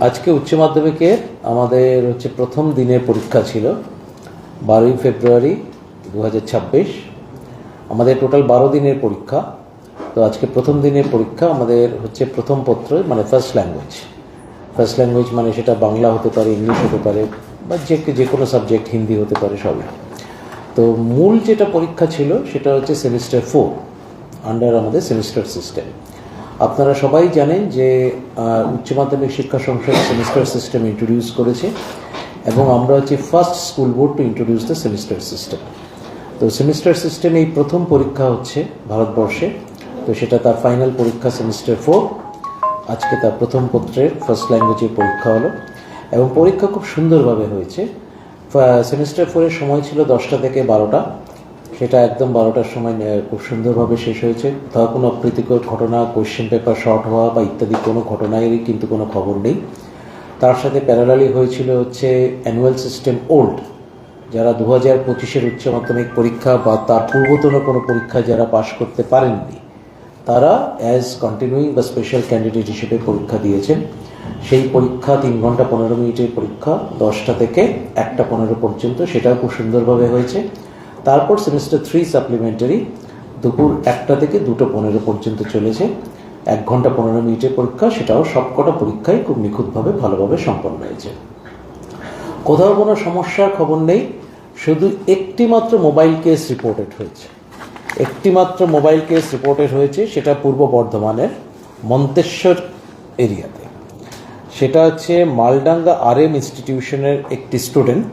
আজকে উচ্চ মাধ্যমিকের আমাদের প্রথম দিনের পরীক্ষা ছিল 12ই ফেব্রুয়ারি 2026। আমাদের টোটাল 12 দিনের পরীক্ষা। তো আজকে প্রথম দিনের পরীক্ষা আমাদের প্রথম পত্র, মানে ফার্স্ট ল্যাঙ্গুয়েজ মানে সেটা বাংলা হতে পারে, ইংলিশ হতে পারে, বা যে কোনো সাবজেক্ট, হিন্দি হতে পারে, সবই। তো মূল যেটা পরীক্ষা ছিল সেটা সেমিস্টার 4 আন্ডার আমাদের সেমিস্টার সিস্টেম। আপনারা সবাই জানেন যে উচ্চ মাধ্যমিক শিক্ষা সংসদ সেমিস্টার সিস্টেম ইন্ট্রোডিউস করেছে, এবং আমরা first school board to introduce the semester system. তো সেমিস্টার সিস্টেম এই প্রথম পরীক্ষা হচ্ছে ভারতবর্ষে। তো সেটা তার ফাইনাল পরীক্ষা সেমিস্টার 4। আজকে তার প্রথম পত্রের ফার্স্ট ল্যাঙ্গুয়েজের পরীক্ষা হলো, এবং পরীক্ষা খুব সুন্দরভাবে হয়েছে। সেমিস্টার 4-এর সময় ছিল 10টা থেকে 12টা, সেটা একদম 12টার সময় খুব সুন্দরভাবে শেষ হয়েছে। কোথাও কোনো অপ্রীতিকর ঘটনা, কোয়েশ্চেন পেপার শর্ট হওয়া বা ইত্যাদি কোনো ঘটনারই কিন্তু কোনো খবর নেই। তার সাথে প্যারালালি হয়েছিল অ্যানুয়াল সিস্টেম ওল্ড, যারা 2025-এর উচ্চ মাধ্যমিক পরীক্ষা বা তার পূর্বতন কোনো পরীক্ষা যারা পাশ করতে পারেননি, তারা অ্যাজ কন্টিনিউইং বা স্পেশাল ক্যান্ডিডেট হিসেবে পরীক্ষা দিয়েছেন। সেই পরীক্ষা 3 ঘন্টা 15 মিনিটের পরীক্ষা, 10টা থেকে 1টা 15 পর্যন্ত, সেটাও খুব সুন্দরভাবে হয়েছে। তারপর সেমিস্টার 3 সাপ্লিমেন্টারি দুপুর 1টা থেকে 2টা 15 পর্যন্ত চলেছে, 1 ঘন্টা 15 মিনিটের পরীক্ষা। সেটাও সবকটা পরীক্ষাই খুব নিখুঁতভাবে ভালোভাবে সম্পন্ন হয়েছে। কোথাও কোনো সমস্যার খবর নেই। শুধু একটি মাত্র মোবাইল কেস রিপোর্টেড হয়েছে, সেটা পূর্ব বর্ধমানের মন্তেশ্বর এরিয়াতে। সেটা মালডাঙ্গা RM ইনস্টিটিউশনের একটি স্টুডেন্ট,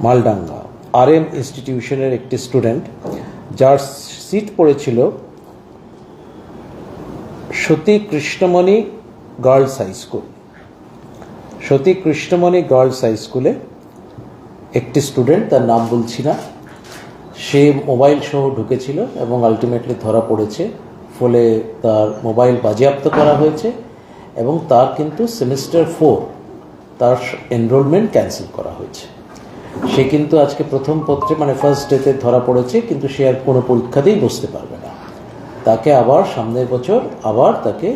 মালডাঙ্গা RM ইনস্টিটিউশনের একটি স্টুডেন্ট, যার সিট পড়েছিল সতী কৃষ্ণমণি গার্লস হাই স্কুলে একটি স্টুডেন্ট, তার নাম বলছি না, সে মোবাইল সহ ঢুকেছিল এবং আলটিমেটলি ধরা পড়েছে। ফলে তার মোবাইল বাজেয়াপ্ত করা হয়েছে, এবং তার কিন্তু সেমিস্টার 4 তার এনরোলমেন্ট ক্যান্সেল করা হয়েছে। সে কিন্তু আজকে প্রথম পত্রে, মানে ফার্স্ট ডেতে ধরা পড়েছে, কিন্তু সে আর কোনো পরীক্ষাতেই বসতে পারবে না। তাকে আবার সামনের বছর তাকে,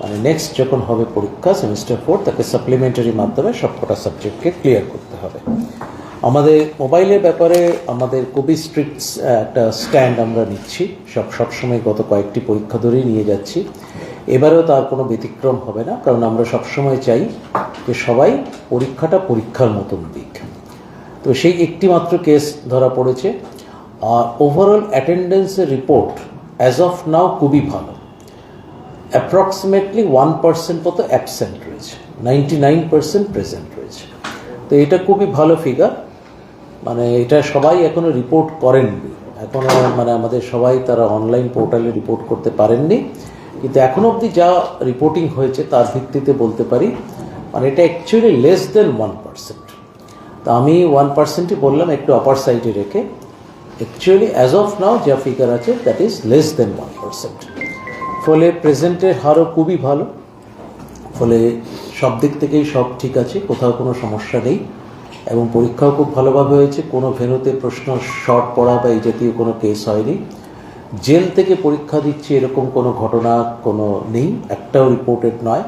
মানে নেক্সট যখন হবে পরীক্ষা সেমিস্টার 4, তাকে সাপ্লিমেন্টারি মাধ্যমে সবকটা সাবজেক্টকে ক্লিয়ার করতে হবে। আমাদের মোবাইলের ব্যাপারে আমাদের খুবই স্ট্রিক্ট একটা স্ট্যান্ড আমরা নিচ্ছি, সবসময় গত কয়েকটি পরীক্ষা ধরেই নিয়ে যাচ্ছি। এবারেও তার কোনো ব্যতিক্রম হবে না, কারণ আমরা সবসময় চাই যে সবাই পরীক্ষাটা পরীক্ষার মতন দিক। তো সেই একটি মাত্র কেস ধরা পড়েছে। আর ওভারঅল অ্যাটেন্ডেন্সের রিপোর্ট অ্যাজ অফ নাও খুবই ভালো। অ্যাপ্রক্সিমেটলি 1% মতো অ্যাবসেন্ট রয়েছে, 99% প্রেজেন্ট রয়েছে। তো এটা খুবই ভালো ফিগার। মানে এটা সবাই এখনো রিপোর্ট করেননি, এখনো মানে আমাদের সবাই তারা অনলাইন পোর্টালে রিপোর্ট করতে পারেননি, কিন্তু এখনো অবধি যা রিপোর্টিং হয়েছে তার ভিত্তিতে বলতে পারি, মানে এটা অ্যাকচুয়ালি লেস দেন 1%। তা আমি 1%ই বললাম একটু আপার সাইডে রেখে। অ্যাকচুয়ালি অ্যাজ অফ নাও যা ফিগার আছে দ্যাট ইজ লেস দেন 1%। ফলে প্রেজেন্টের হারও খুবই ভালো। ফলে সব দিক থেকেই সব ঠিক আছে, কোথাও কোনো সমস্যা নেই, এবং পরীক্ষাও খুব ভালোভাবে হয়েছে। কোনো ভেন্যুতে প্রশ্ন শর্ট পড়া বা এই জাতীয় কোনো কেস হয়নি। জেল থেকে পরীক্ষা দিচ্ছে এরকম কোনো ঘটনা কোনো নেই, একটাও রিপোর্টেড নয়।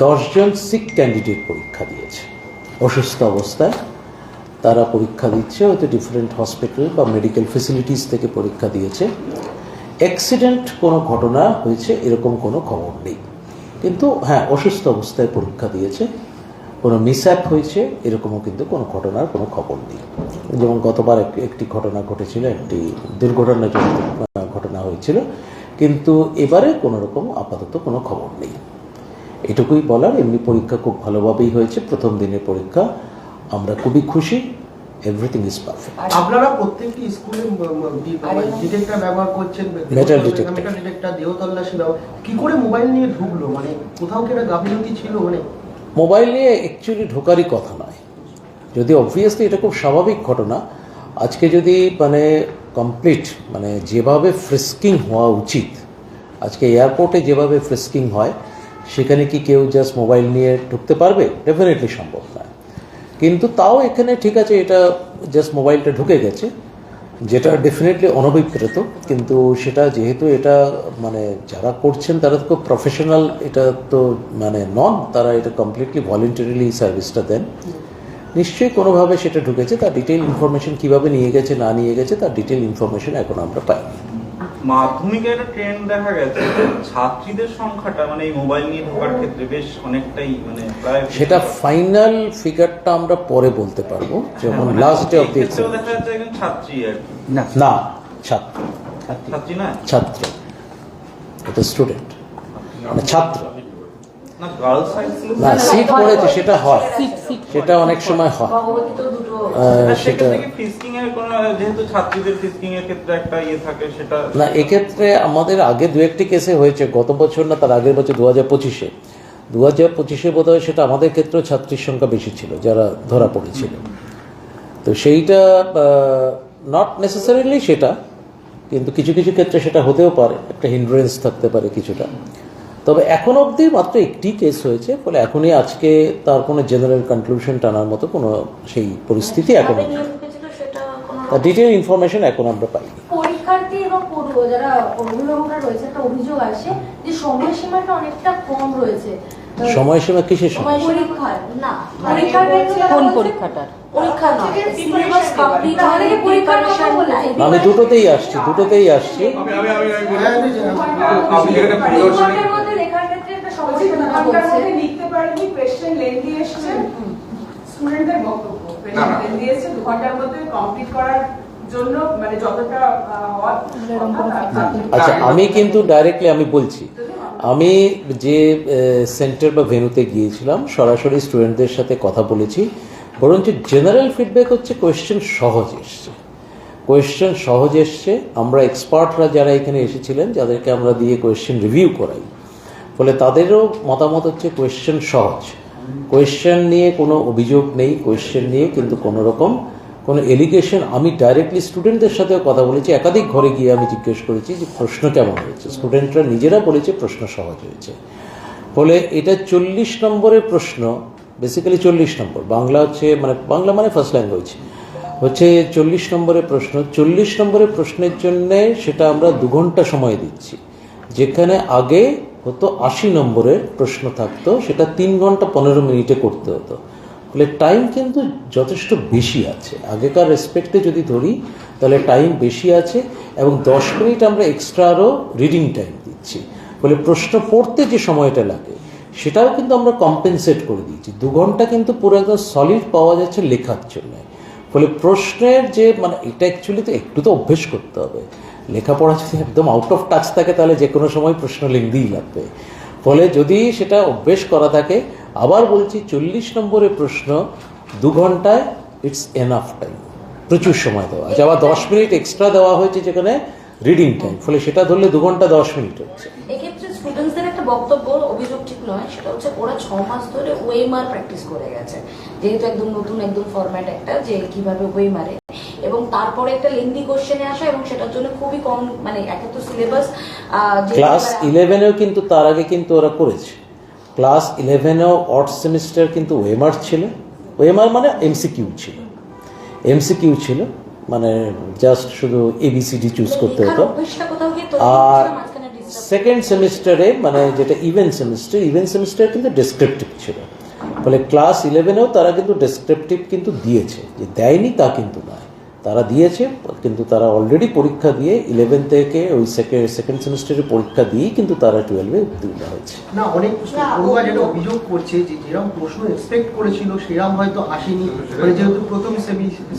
10 জন সিক ক্যান্ডিডেট পরীক্ষা দিয়েছে, অসুস্থ অবস্থায় তারা পরীক্ষা দিচ্ছে, হয়তো ডিফারেন্ট হসপিটাল বা মেডিকেল ফেসিলিটিস থেকে পরীক্ষা দিয়েছে। অ্যাক্সিডেন্ট কোনো ঘটনা হয়েছে এরকম কোনো খবর নেই, কিন্তু হ্যাঁ অসুস্থ অবস্থায় পরীক্ষা দিয়েছে। কোনো মিসঅ্যাপ হয়েছে এরকমও কিন্তু কোনো ঘটনার কোনো খবর নেই। যেমন গতবার একটি ঘটনা ঘটেছিল, একটি দুর্ঘটনাজনিত ঘটনা হয়েছিল, কিন্তু এবারে কোনো রকম আপাতত কোনো খবর নেই। এটুকুই বলার। এমনি পরীক্ষা খুব ভালোভাবেই হয়েছে, প্রথম দিনের পরীক্ষা। আমরা খুবই খুশি, এভরিথিং ইজ পারফেক্ট। আপনারা প্রত্যেকটি স্কুলে ডিটেক্টর ব্যবহার করছেন, মেটাল ডিটেক্টর, দেহ তল্লাশি ব্যবহার, কি করে মোবাইল নিয়ে ঢুকলো? মানে কোথাও কি একটা গাফিলতি ছিল? মানে মোবাইল নিয়ে অ্যাকচুয়ালি ঢোকারই কথা নয়, যদি অবভিয়াসলি এটা খুব স্বাভাবিক ঘটনা। আজকে যদি মানে কমপ্লিট মানে যেভাবে ফ্রিস্কিং হওয়া উচিত, আজকে এয়ারপোর্টে যেভাবে ফ্রিস্কিং হয়, সেখানে কি কেউ জাস্ট মোবাইল নিয়ে ঢুকতে পারবে? ডেফিনেটলি সম্ভব নয়। কিন্তু তাও এখানে ঠিক আছে, এটা জাস্ট মোবাইলটা ঢুকে গেছে, যেটা ডেফিনেটলি অনভিপ্রেত, কিন্তু সেটা যেহেতু এটা মানে যারা করছেন তারা তো খুব প্রফেশনাল, এটা তো মানে নন, তারা এটা কমপ্লিটলি ভলেন্টারিলি সার্ভিসটা দেন। নিশ্চয়ই কোনোভাবে সেটা ঢুকেছে, তার ডিটেল ইনফরমেশন কীভাবে নিয়ে গেছে না নিয়ে গেছে তার ডিটেল ইনফরমেশন এখন আমরা পাইনি। মাধ্যমিকে একটা ট্রেন্ড দেখা গেছে যে ছাত্রীদের সংখ্যাটা মানে এই মোবাইল নিয়ে ঢোকার ক্ষেত্রে বেশ অনেকটাই মানে প্রায় সেটা ফাইনাল ফিগারটা আমরা পরে বলতে পারবো, যেমন লাস্ট ডে অফ দি দেখা যাচ্ছে একজন ছাত্রী আর কি। না, ছাত্র, ছাত্রী না, ছাত্র, এটা স্টুডেন্ট মানে ছাত্র না গার্লস হাই স্কুল না, সিট পড়েছে সেটা হয়, সেটা অনেক সময় হয় সেটা ফিস্কিং এর কোন, যেহেতু ছাত্রীদের ফিস্কিং এর ক্ষেত্রে একটা ইয়ে থাকে সেটা না। এক্ষেত্রে আমাদের আগে দু একটি কেসে হয়েছে, গত বছর না তার আগের বছর 2025-এ বোধ হয় সেটা আমাদের ক্ষেত্রেও ছাত্রীর সংখ্যা বেশি ছিল যারা ধরা পড়েছিল। তো সেইটা নট নেসেসারিলি সেটা, কিন্তু কিছু কিছু ক্ষেত্রে সেটা হতেও পারে, একটা হিন্ড্রেন্স থাকতে পারে কিছুটা। তবে এখন অবধি মাত্র একটি কেস হয়েছে, ফলে এখনই আজকে তার কোনো জেনারেল কনক্লুশন টানার মতো কোনো সেই পরিস্থিতি এখন ডিটেল ইনফরমেশন এখন আমরা পাই। পরীক্ষার্থী এবং পড়ুয়া যারা অভিভাবকরা রয়েছে, একটা অভিযোগ আসে যে সময়সীমাটা অনেকটা কম রয়েছে। সময়সীমা কিসের সময়? পরীক্ষার না, পরীক্ষার কোন পরীক্ষাটা? পরীক্ষা না, সিলেবাস কমপ্লিট হলে পরীক্ষার কথা বলে। আমি দুটোতেই আসছি। পরীক্ষার মধ্যে লেখার ক্ষেত্রে একটা সমস্যা দেখা যাচ্ছে, লিখতে পারেনি, কোশ্চেন লেন্থি এসেছে, স্টুডেন্টদের বক্তব্য লেন্থি এসেছে, 2 ঘন্টার মধ্যে কমপ্লিট করার জন্য মানে যতটা আচ্ছা, আমি কিন্তু ডাইরেক্টলি আমি বলছি, আমি যে সেন্টার বা ভেন্যুতে গিয়েছিলাম সরাসরি স্টুডেন্টদের সাথে কথা বলেছি, বরঞ্চ জেনারেল ফিডব্যাক হচ্ছে কোয়েশ্চেন সহজ এসছে। আমরা এক্সপার্টরা যারা এখানে এসেছিলেন, যাদেরকে আমরা দিয়ে কোয়েশ্চেন রিভিউ করাই, ফলে তাদেরও মতামত হচ্ছে কোয়েশ্চেন সহজ, কোয়েশ্চেন নিয়ে কোনো অভিযোগ নেই, কোয়েশ্চেন নিয়ে কিন্তু কোনো রকম কোনো এলিগেশন। আমি ডাইরেক্টলি স্টুডেন্টদের সাথেও কথা বলেছি, একাধিক ঘরে গিয়ে আমি জিজ্ঞেস করেছি যে প্রশ্ন কেমন হয়েছে, স্টুডেন্টরা নিজেরা বলেছে প্রশ্ন সহজ হয়েছে। ফলে এটা 40 নম্বরের প্রশ্ন, বেসিক্যালি 40 নম্বর, বাংলা হচ্ছে মানে বাংলা মানে ফার্স্ট ল্যাঙ্গুয়েজ হচ্ছে 40 নম্বরের প্রশ্ন। 40 নম্বরের প্রশ্নের জন্যে সেটা আমরা 2 ঘন্টা সময় দিচ্ছি, যেখানে আগে হতো 80 নম্বরের প্রশ্ন থাকতো, সেটা 3 ঘন্টা 15 মিনিটে করতে হতো। ফলে টাইম কিন্তু যথেষ্ট বেশি আছে, আগেকার রেসপেক্টে যদি ধরি তাহলে টাইম বেশি আছে, এবং 10 মিনিট আমরা এক্সট্রা আরও রিডিং টাইম দিচ্ছি। ফলে প্রশ্ন পড়তে যে সময়টা লাগে সেটাও কিন্তু আমরা কম্পেনসেট করে দিয়েছি। 2 ঘন্টা কিন্তু পুরো একদম সলিড পাওয়া যাচ্ছে লেখার জন্য। ফলে প্রশ্নের যে মানে এটা অ্যাকচুয়ালি তো একটু তো অভ্যেস করতে হবে, লেখাপড়া যদি একদম আউট অফ টাচ থাকে তাহলে যে কোনো সময় প্রশ্ন লিখতেই লাগবে। ফলে যদি সেটা অভ্যেস করা থাকে, আবার বলছি 40 নম্বরের প্রশ্ন 2 ঘন্টায় ইটস এনাফ টাইম, প্রচুর সময় দেওয়া আছে। আবার 10 মিনিট এক্সট্রা দেওয়া হয়েছে যেখানে রিডিং টাইম, ফলে সেটা ধরলে 2 ঘন্টা 10 মিনিট হচ্ছে। এক্ষেত্রে স্টুডেন্টসদের একটা বক্তব্য, অভিযোগ ঠিক নয়, সেটা হচ্ছে ওরা 6 মাস ধরে ওএমআর প্র্যাকটিস করে গেছে, যেহেতু একদম নতুন একদম ফরম্যাট একটা, যে কিভাবে ওএমআরে, এবং তারপরে একটা লেন্দি কোশ্চেনে আসা, এবং সেটার জন্য খুবই কম মানে একে তো সিলেবাস। ক্লাস 11-এও কিন্তু তার আগে কিন্তু ওরা করেছে, ক্লাস 11-এও অড সেমিস্টার কিন্তু ওএমআর ছিল। ওএমআর মানে এমসিকিউ ছিল, মানে জাস্ট শুধু এবিসিডি চুজ করতে হতো। আর সেকেন্ড সেমিস্টারে মানে যেটা ইভেন্ট সেমিস্টার কিন্তু ডেসক্রিপটিভ ছিল। ফলে ক্লাস 11-এও তারা কিন্তু ডেসক্রিপটিভ কিন্তু দিয়েছে, যে দেয়নি তা কিন্তু নয়, তারা দিয়েছে, কিন্তু তারা অলরেডি পরীক্ষা দিয়ে 11 থেকে ওই সেকেন্ড সেমিস্টারে পরীক্ষা দিয়েই কিন্তু তারা 12-এ উত্তীর্ণ হয়েছে। না, অনেক পড়ুয়া যেটা অভিযোগ করছে যে যেরকম প্রশ্ন এক্সপেক্ট করেছিল সেরকম হয়তো আসেনি, মানে যেহেতু প্রথম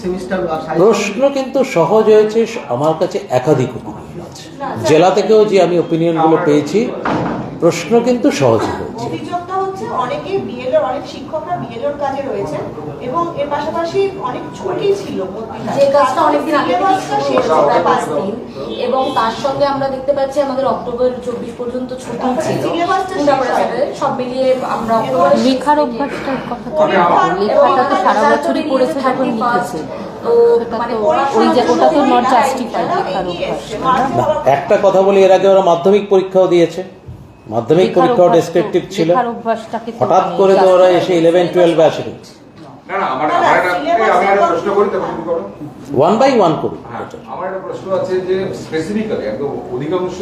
সেমিস্টার। প্রশ্ন কিন্তু সহজ হয়েছে, আমার কাছে একাধিক ওপিনিয়ন আছে, জেলা থেকেও যে আমি ওপিনিয়নগুলো পেয়েছি, প্রশ্ন কিন্তু সহজ হয়েছে। অভিযোগটা হচ্ছে অনেকে বিএলএর, অনেক শিক্ষকরা বিএলএর কাজে রয়েছে এবং এর পাশাপাশি অনেক ছুটি ছিল, যে কাজটা অনেকদিন আগে থেকে শেষ হয়ে প্রায় 5 দিন, এবং তার সঙ্গে আমরা দেখতে পাচ্ছি আমাদের অক্টোবর 24 পর্যন্ত ছুটি ছিল, সব মিলিয়ে আমরা লেখার অভ্যাসটার কথা লেখাটা তো সারা বছরই পড়েছে, যখন লিখেছে ওটা তো নট জাস্টিফাইড লেখার অভ্যাস। একটা কথা বলি, এর আগে ওরা মাধ্যমিক পরীক্ষাও দিয়েছে, মাধ্যমিক পরীক্ষাও ডেসক্রিপটিভ ছিল, হঠাৎ করে তো ওরা এসে 11-12-এ আসেনি। না না আমার আমার আমি একটা প্রশ্ন করি তারপর তুমি করো। ওয়ান বাই ওয়ান করি। হ্যাঁ, আমার একটা প্রশ্ন আছে যে স্পেসিফিক্যালি একদম অধিকাংশ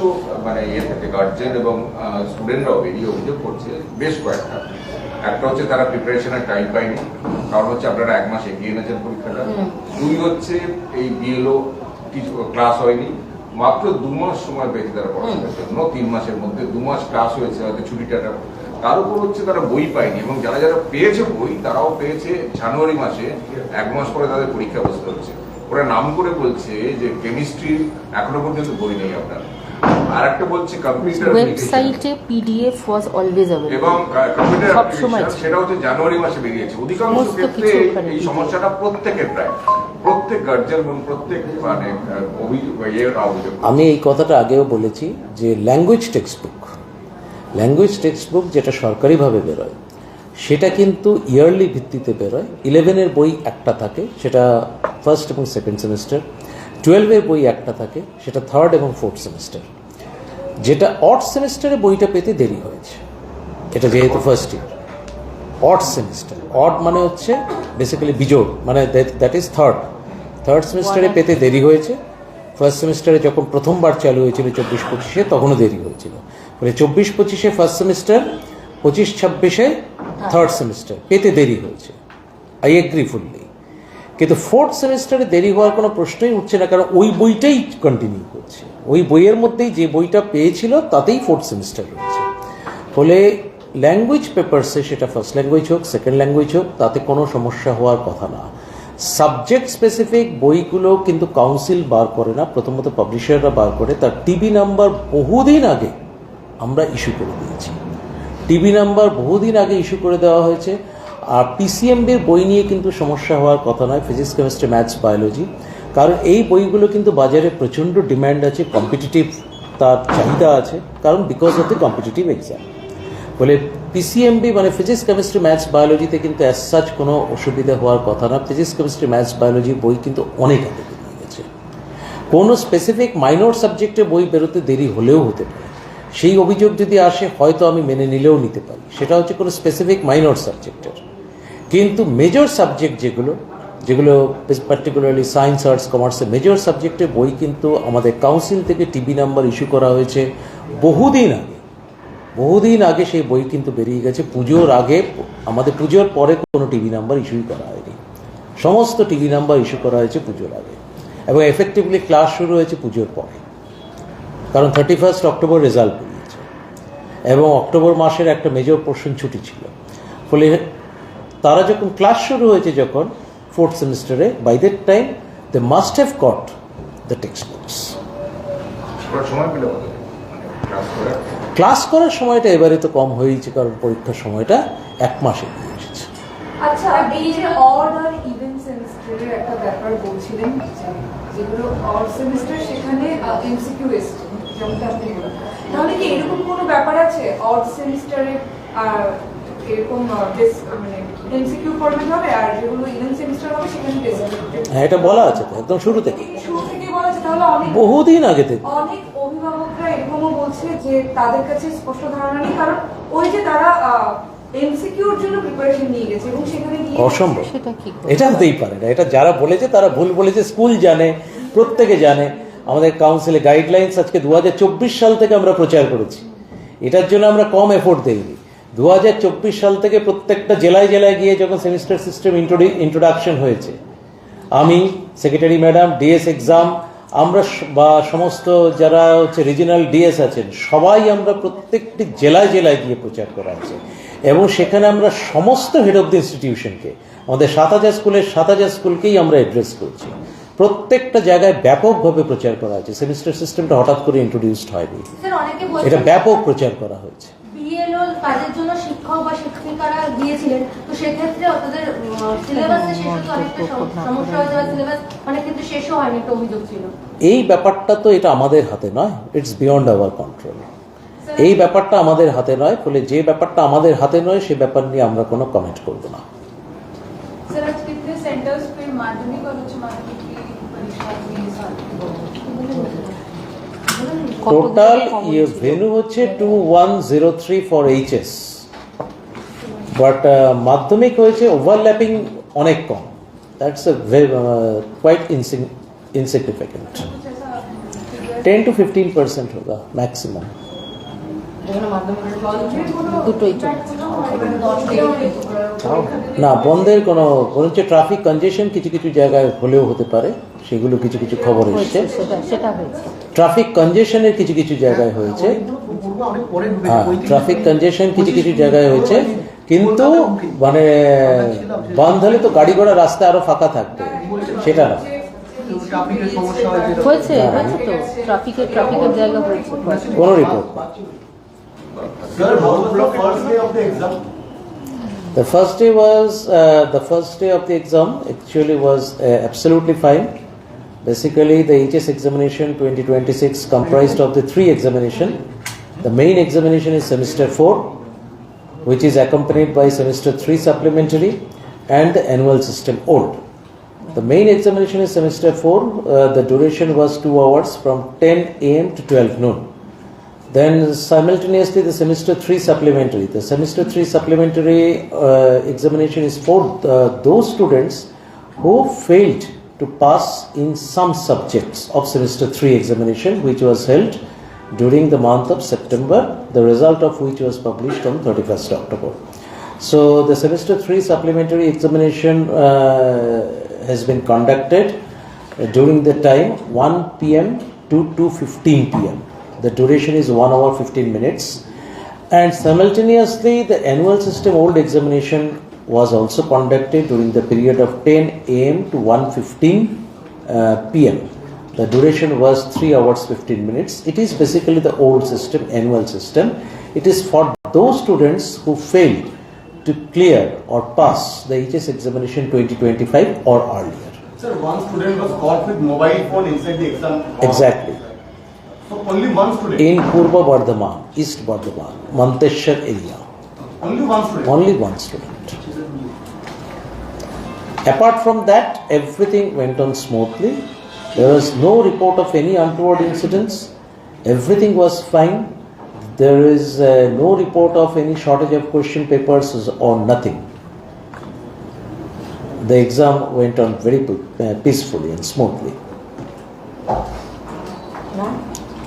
মানে থেকে গার্জেন এবং স্টুডেন্টরাও বেরিয়ে অভিযোগ করছে বেশ কয়েকটা। একটা হচ্ছে তারা প্রিপারেশনের টাইম পায়নি, কারণ হচ্ছে আপনারা 1 মাস এগিয়ে এনেছেন পরীক্ষাটা। 2 হচ্ছে এই বিএলও কিছু ক্লাস হয়নি, মাত্র 2 মাস সময় পেয়েছে তারা পড়াশোনার জন্য। 3 মাসের মধ্যে 2 মাস ক্লাস হয়েছে, হয়তো ছুটিটা। তার উপর হচ্ছে তারা বই পায়নি, এবং যারা যারা পেয়েছে বই তারাও পেয়েছে জানুয়ারি মাসে, 1 মাস পরে তাদের পরীক্ষা বসতে হচ্ছে। ওরা নাম করে বলছে যে কেমিস্ট্রি এখনো পর্যন্ত বই নেই আপনার। আর একটা বলছে কম্পিউটার ওয়েবসাইটে পিডিএফ ওয়াজ অলওয়েজ অ্যাভেলেবল এবং কম্পিউটার সবসময় অ্যাপ্লিকেশন, সেটা হচ্ছে জানুয়ারি মাসে বেরিয়েছে। অধিকাংশ সমস্ত ক্ষেত্রে কিছু ওখানে এই সমস্যাটা প্রত্যেকের প্রায় প্রত্যেক গার্জিয়ান এবং প্রত্যেক মানে অভিযোগ। আমি এই কথাটা আগেও বলেছি যে ল্যাঙ্গুয়েজ টেক্সট বুক যেটা সরকারিভাবে বেরোয় সেটা কিন্তু ইয়ারলি ভিত্তিতে বেরোয়। 11-এর বই একটা থাকে, সেটা ফার্স্ট এবং সেকেন্ড সেমিস্টার। 12-এর বই একটা থাকে, সেটা থার্ড এবং ফোর্থ সেমিস্টার। যেটা অড সেমিস্টারে বইটা পেতে দেরি হয়েছে, এটা যেহেতু first year odd semester, odd মানে হচ্ছে বেসিক্যালি বিজোড়, মানে দ্যাট ইজ থার্ড সেমিস্টারে পেতে দেরি হয়েছে। ফার্স্ট সেমিস্টারে যখন প্রথমবার চালু হয়েছিল 24-25-এ তখনও দেরি হয়েছিল। মানে 24-25-এ ফার্স্ট সেমিস্টার, 25-26-এ থার্ড সেমিস্টার পেতে দেরি হয়েছে। I agree fully. কিন্তু ফোর্থ সেমিস্টারে দেরি হওয়ার কোনো প্রশ্নই উঠছে না, কারণ ওই বইটাই কন্টিনিউ করছে। ওই বইয়ের মধ্যেই যে বইটা পেয়েছিল তাতেই ফোর্থ সেমিস্টার রয়েছে। ফলে ল্যাঙ্গুয়েজ পেপারসে, সেটা ফার্স্ট ল্যাঙ্গুয়েজ হোক সেকেন্ড ল্যাঙ্গুয়েজ হোক, তাতে কোনো সমস্যা হওয়ার কথা না। সাবজেক্ট স্পেসিফিক বইগুলো কিন্তু কাউন্সিল বার করে না, প্রথমত পাবলিশাররা বার করে। তার টিবি নাম্বার বহুদিন আগে আমরা ইস্যু করে দিয়েছি, টিবি নাম্বার বহুদিন আগে ইস্যু করে দেওয়া হয়েছে। আর পিসিএমবির বই নিয়ে কিন্তু সমস্যা হওয়ার কথা নয়, ফিজিক্স কেমিস্ট্রি ম্যাথস বায়োলজি, কারণ এই বইগুলো কিন্তু বাজারে প্রচণ্ড ডিম্যান্ড আছে, কম্পিটিটিভ তার চাহিদা আছে, কারণ because of the competitive exam. বলে পিসিএমবি মানে ফিজিক্স কেমিস্ট্রি ম্যাথস বায়োলজিতে কিন্তু অ্যাজ সাচ কোনো অসুবিধা হওয়ার কথা না। ফিজিক্স কেমিস্ট্রি ম্যাথস বায়োলজি বই কিন্তু অনেক আগে বেরিয়ে গেছে। কোনো স্পেসিফিক মাইনর সাবজেক্টে বই বেরোতে দেরি হলেও হতে পারে, সেই অভিযোগ যদি আসে হয়তো আমি মেনে নিলেও নিতে পারি, সেটা হচ্ছে কোনো স্পেসিফিক মাইনর সাবজেক্টের। কিন্তু মেজর সাবজেক্ট যেগুলো পার্টিকুলারলি সায়েন্স আর্টস কমার্সের মেজর সাবজেক্টে বই কিন্তু আমাদের কাউন্সিল থেকে টিবি নাম্বার ইস্যু করা হয়েছে বহুদিন আগে সেই বই কিন্তু বেরিয়ে গেছে। পুজোর আগে, আমাদের পুজোর পরে কোনো টিভি নাম্বার ইস্যুই করা হয়নি, সমস্ত টিভি নাম্বার ইস্যু করা হয়েছে পুজোর আগে, এবং এফেক্টিভলি ক্লাস শুরু হয়েছে পুজোর পরে, কারণ 31 অক্টোবর রেজাল্ট বেরিয়েছে এবং অক্টোবর মাসের একটা মেজর পোর্শন ছুটি ছিল। ফলে তারা যখন ক্লাস শুরু হয়েছে যখন ফোর্থ সেমিস্টারে, by that time they must have got the text books. Class করার সময়টা এবারে তো কম হয়েছে, কারণ পরীক্ষার সময়টা 1 মাসে দিয়ে এসেছে। আচ্ছা, এই যে অড আর ইভেন সেমিস্টারের একটা ব্যাপার বলছিলেন, যেগুলো অড সেমিস্টার সেখানে এমসিকিউ এসছে, যেমনটা আপনি বললেন, তাহলে কি এরকম কোনো ব্যাপার আছে অড সেমিস্টারে এরকম মানে এমসিকিউ ফরম্যাট হবে, আর যেগুলো ইভেন সেমিস্টার হবে সেখানে টেস্ট? হ্যাঁ, এটা বলা আছে তো একদম শুরু থেকে বলা আছে। তাহলে অনেক বহুদিন আগে থেকে অনেক অভিভাবকরা এরকমও বলছে যে তাদের কাছে স্পষ্ট ধারণা নেই, কারণ ওই যে তারা এমসিকিউর জন্য প্রিপারেশন নিয়ে গেছে এবং সেখানে গিয়ে অসম্ভব, সেটা কি এটা হতেই পারে না। এটা যারা বলেছে তারা ভুল বলেছে। স্কুল জানে, প্রত্যেকে জানে। আমাদের কাউন্সিলে গাইডলাইন্স আজকে 2024 সাল থেকে আমরা প্রচার করেছি, এটার জন্য আমরা কম এফোর্ট দেইনি। 2024 সাল থেকে প্রত্যেকটা জেলায় জেলায় গিয়ে যখন সেমিস্টার সিস্টেম ইন্ট্রোডাকশন হয়েছে, আমি, সেক্রেটারি ম্যাডাম, ডিএস এক্সাম, আমরা বা সমস্ত যারা হচ্ছে রিজিনাল ডিএস আছেন, সবাই আমরা প্রত্যেকটি জেলায় জেলায় গিয়ে প্রচার করা আছে। এবং সেখানে আমরা সমস্ত হেড অফ দ্য ইনস্টিটিউশনকে, আমাদের 7,000 স্কুলকেই আমরা অ্যাড্রেস করছি। প্রত্যেকটা জায়গায় ব্যাপকভাবে প্রচার করা হয়েছে। সেমিস্টার সিস্টেমটা হঠাৎ করে ইন্ট্রোডিউসড হয়নি, এটা ব্যাপক প্রচার করা হয়েছে। বিএলও কাজের জন্য শিক্ষক বা শিক্ষিকারা গিয়েছিলেন, তো সেক্ষেত্রে ওদের সিলেবাসে শেষ হতে অনেকটা সমস্যা হয়েছে, বা সিলেবাস অনেক কিন্তু শেষও হয়নি, একটা অভিযোগ ছিল। এই ব্যাপারটা তো এটা আমাদের হাতে নয়, ইটস বিয়ন্ড আওয়ার কন্ট্রোল। এই ব্যাপারটা আমাদের হাতে নয়, ফলে যে ব্যাপারটা আমাদের হাতে নয় সে ব্যাপার নিয়ে আমরা কোনো কমেন্ট করব না। सर, आज कितने सेंटर्स पे माध्यमिक और उच्च माध्यमिक की परीक्षा हुई है साल টোটাল ভেন্যু হচ্ছে 2103 ফর এইচএস, বাট মাধ্যমিক হয়েছে ওভারল্যাপিং অনেক কম, that's a quite insignificant. 10 to 15% होगा मैक्सिमम। যেখানে মাধ্যমিক দুটোই চলছে। না বন্ধের কোনো, বরঞ্চ ট্রাফিক কনজেশন কিছু কিছু জায়গায় হলেও হতে পারে, সেগুলো কিছু কিছু খবর এসছে। সেটা হয়েছে। ট্রাফিক কনজেশনের কিছু কিছু জায়গায় হয়েছে, অনেক পরে ঢুকেছে, হ্যাঁ 35 ট্রাফিক কনজেশন কিছু কিছু জায়গায় হয়েছে, কিন্তু মানে বন্ধ হলে তো গাড়ি ঘোড়া রাস্তা আরো ফাঁকা থাকবে, সেটা না। ট্রাফিকের সমস্যা হয় যেটা হয়েছে হয়েছে তো ট্রাফিকের জায়গা হয়েছে। কোনো রিপোর্ট না। Sir, how was the first day of the exam? The first day of the exam actually was absolutely fine. Basically, the HS examination 2026 comprised of the 3 examination. The main examination is semester 4, which is accompanied by semester 3 supplementary and the annual system old. The main examination is semester 4. The duration was 2 hours from 10 a.m. to 12 noon. Then simultaneously the semester 3 supplementary. The semester 3 supplementary examination is for those students who failed to pass in some subjects of semester 3 examination, which was held during the month of September, the result of which was published on 31st October. So the semester 3 supplementary examination has been conducted during the time 1 p.m. to 2:15 p.m. The duration is 1 hour 15 minutes, and simultaneously the annual system old examination was also conducted during the period of 10 a.m. to 1:15 p.m. The duration was 3 hours 15 minutes. It is basically the old system, annual system. It is for those students who failed to clear or pass the HS examination 2025 or earlier. Sir, one student was caught with mobile phone inside the exam hall. Exactly. So only one student. In Purba Bardhaman, East Bardhaman, Manteshwar area. Only one student. Only one student. Apart from that, everything went on smoothly. There was no report of any untoward incidents. Everything was fine. There is no report of any shortage of question papers or nothing. The exam went on very peacefully and smoothly.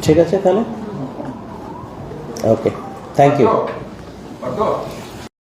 ঠিক আছে তাহলে? Okay. Thank you.